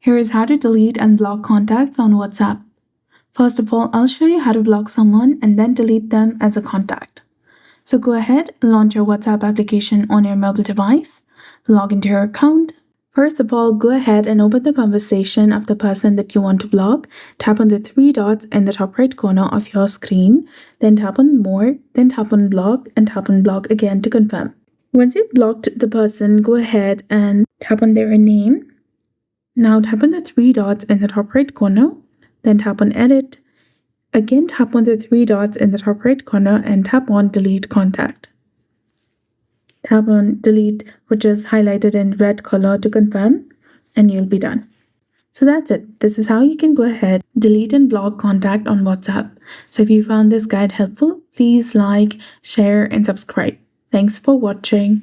Here is how to delete and block contacts on WhatsApp. First of all, I'll show you how to block someone and then delete them as a contact. So go ahead, launch your WhatsApp application on your mobile device, log into your account. First of all, go ahead and open the conversation of the person that you want to block. Tap on the three dots in the top right corner of your screen, then tap on More, then tap on Block, and tap on Block again to confirm. Once you've blocked the person, go ahead and tap on their name. Now tap on the three dots in the top right corner, then tap on Edit. Again, tap on the three dots in the top right corner and tap on Delete Contact. Tap on Delete, which is highlighted in red color, to confirm, and you'll be done. So that's it. This is how you can go ahead, delete and block contact on WhatsApp. So if you found this guide helpful, please like, share, and subscribe. Thanks for watching.